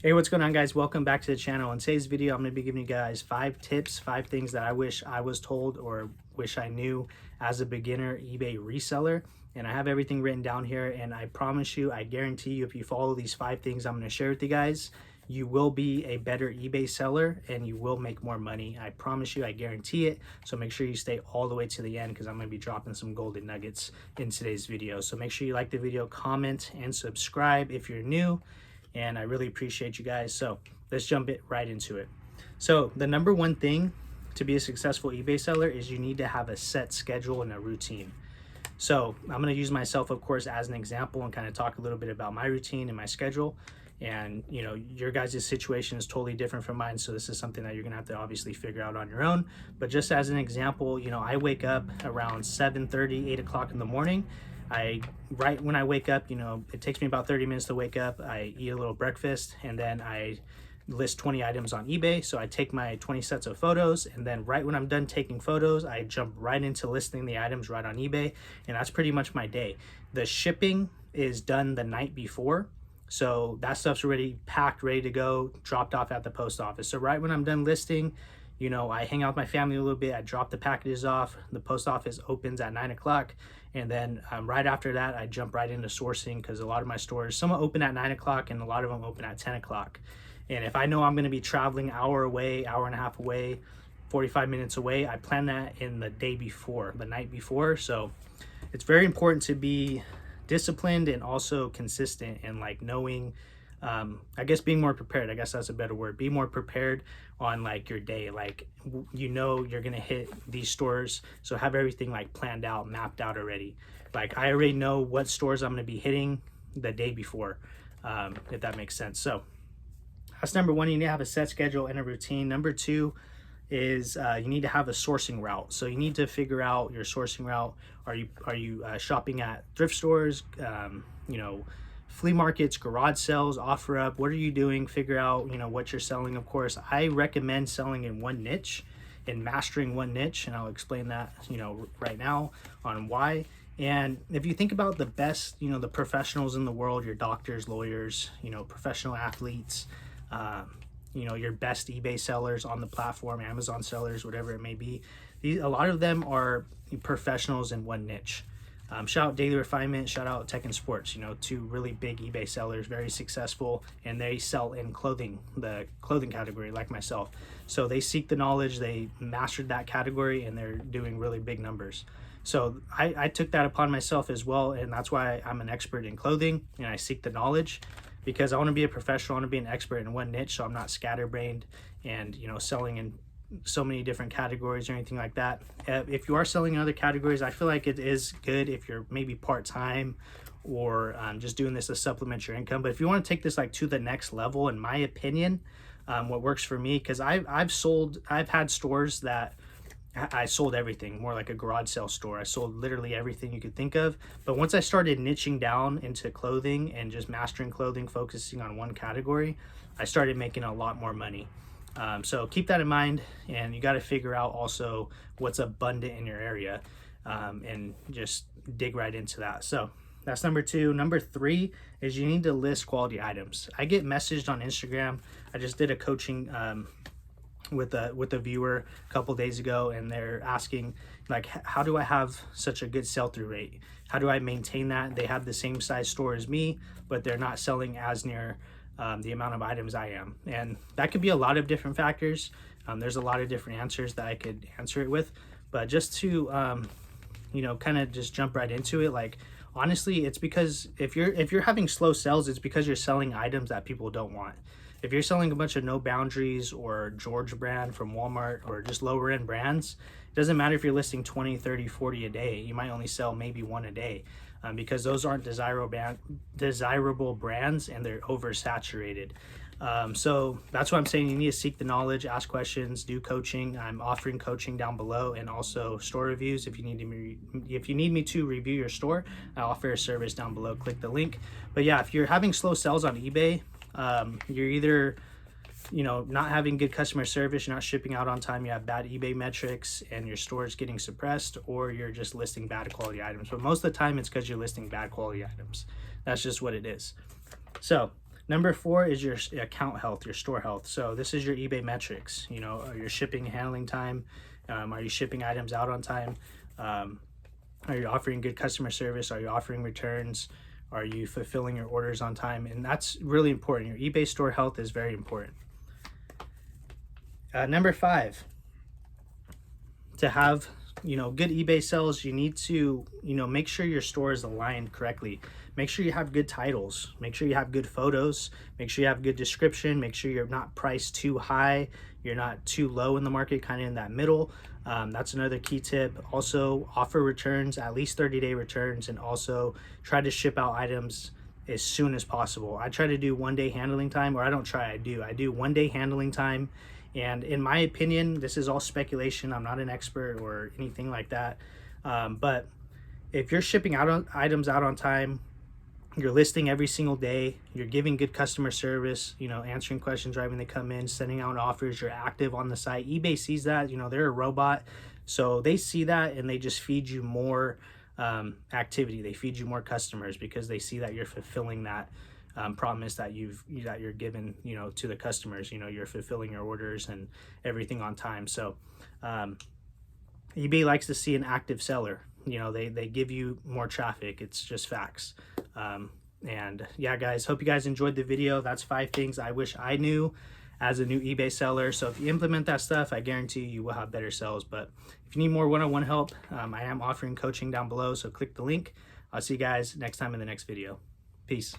Hey, what's going on, guys? Welcome back to the channel. In today's video, I'm going to be giving you guys 5 tips, 5 things that I wish I was told or wish I knew as a beginner eBay reseller. And I have everything written down here, and I promise you, I guarantee you, if you follow these 5 things I'm going to share with you guys, you will be a better eBay seller and you will make more money. I promise you, I guarantee it. So make sure you stay all the way to the end because I'm going to be dropping some golden nuggets in today's video. So make sure you like the video, comment, and subscribe if you're new. And I really appreciate you guys. So let's jump right into it. So the number one thing to be a successful eBay seller is you need to have a set schedule and a routine. So I'm going to use myself, of course, as an example and kind of talk a little bit about my routine and my schedule. And you know, your guys' situation is totally different from mine, so this is something that you're gonna have to obviously figure out on your own. But just as an example, you know, I wake up around 7:30, 8 o'clock in the morning. Right when I wake up, you know, it takes me about 30 minutes to wake up. I eat a little breakfast, and then I list 20 items on eBay. So I take my 20 sets of photos, and then right when I'm done taking photos, I jump right into listing the items right on eBay. And that's pretty much my day. The shipping is done the night before, so that stuff's already packed, ready to go, dropped off at the post office. So right when I'm done listing, you know, I hang out with my family a little bit, I drop the packages off, the post office opens at 9 o'clock, and then right after that, I jump right into sourcing because a lot of my stores, some open at 9 o'clock and a lot of them open at 10 o'clock. And if I know I'm going to be traveling hour away, hour and a half away, 45 minutes away, I plan that in the day before, the night before. So it's very important to be disciplined and also consistent and like knowing, I guess being more prepared, I guess that's a better word, be more prepared on like your day. Like, you know, you're gonna hit these stores, so have everything like planned out, mapped out already. Like, I already know what stores I'm gonna be hitting the day before, if that makes sense. So that's number one. You need to have a set schedule and a routine. Number two is you need to have a sourcing route. So you need to figure out your sourcing route. Are you shopping at thrift stores, you know, flea markets, garage sales, OfferUp? What are you doing? Figure out, you know, what you're selling. Of course, I recommend selling in one niche and mastering one niche, and I'll explain that, you know, right now on why. And if you think about the best, you know, the professionals in the world, your doctors, lawyers, you know, professional athletes, you know, your best eBay sellers on the platform, Amazon sellers, whatever it may be. A lot of them are professionals in one niche. Shout out Daily Refinement, shout out Tech and Sports, you know, 2 really big eBay sellers, very successful, and they sell in clothing, the clothing category, like myself. So they seek the knowledge, they mastered that category, and they're doing really big numbers. So I took that upon myself as well, and that's why I'm an expert in clothing, and I seek the knowledge, because I want to be a professional, I want to be an expert in one niche, so I'm not scatterbrained and, you know, selling in so many different categories or anything like that. If you are selling in other categories, I feel like it is good if you're maybe part-time or just doing this to supplement your income. But if you want to take this like to the next level, in my opinion, what works for me, because I've had stores that I sold everything, more like a garage sale store. I sold literally everything you could think of. But once I started niching down into clothing and just mastering clothing, focusing on one category, I started making a lot more money. So keep that in mind, and you got to figure out also what's abundant in your area, and just dig right into that. So that's number 2. Number 3 is you need to list quality items. I get messaged on Instagram. I just did a coaching with a viewer a couple days ago, and they're asking like, how do I have such a good sell-through rate? How do I maintain that? They have the same size store as me, but they're not selling as near the amount of items I am. And that could be a lot of different factors. There's a lot of different answers that I could answer it with, but just to you know, kind of just jump right into it, like, honestly, it's because if you're having slow sales, it's because you're selling items that people don't want. If you're selling a bunch of No Boundaries or George brand from Walmart or just lower end brands, it doesn't matter if you're listing 20, 30, 40 a day. You might only sell maybe 1 a day, because those aren't desirable brands, and they're oversaturated. So that's why I'm saying you need to seek the knowledge, ask questions, do coaching. I'm offering coaching down below, and also store reviews. If you need me to review your store, I offer a service down below. Click the link. But yeah, if you're having slow sales on eBay, you're either, you know, not having good customer service, you're not shipping out on time, you have bad eBay metrics, and your store is getting suppressed, or you're just listing bad quality items. But most of the time it's because you're listing bad quality items. That's just what it is. So Number 4 is your account health, your store health. So this is your eBay metrics. You know, your shipping and handling time. Are you shipping items out on time? Are you offering good customer service? Are you offering returns? Are you fulfilling your orders on time? And that's really important. Your eBay store health is very important. Number 5, to have, you know, good eBay sales, you need to, you know, make sure your store is aligned correctly. Make sure you have good titles. Make sure you have good photos. Make sure you have good description. Make sure you're not priced too high. You're not too low in the market, kind of in that middle. That's another key tip. Also, offer returns, at least 30-day returns, and also try to ship out items as soon as possible. I try to do 1-day handling time, or I don't try, I do 1-day handling time. And in my opinion, this is all speculation. I'm not an expert or anything like that. But if you're shipping out items out on time, you're listing every single day, you're giving good customer service, you know, answering questions right when they come in, sending out offers, you're active on the site. eBay sees that, you know, they're a robot. So they see that and they just feed you more activity. They feed you more customers because they see that you're fulfilling that promise that you're given, you know, to the customers. You know, you're fulfilling your orders and everything on time. So eBay likes to see an active seller. You know, they give you more traffic. It's just facts. And yeah, guys, hope you guys enjoyed the video. That's 5 things I wish I knew as a new eBay seller. So if you implement that stuff, I guarantee you will have better sales. But if you need more one-on-one help, I am offering coaching down below. So click the link. I'll see you guys next time in the next video. Peace.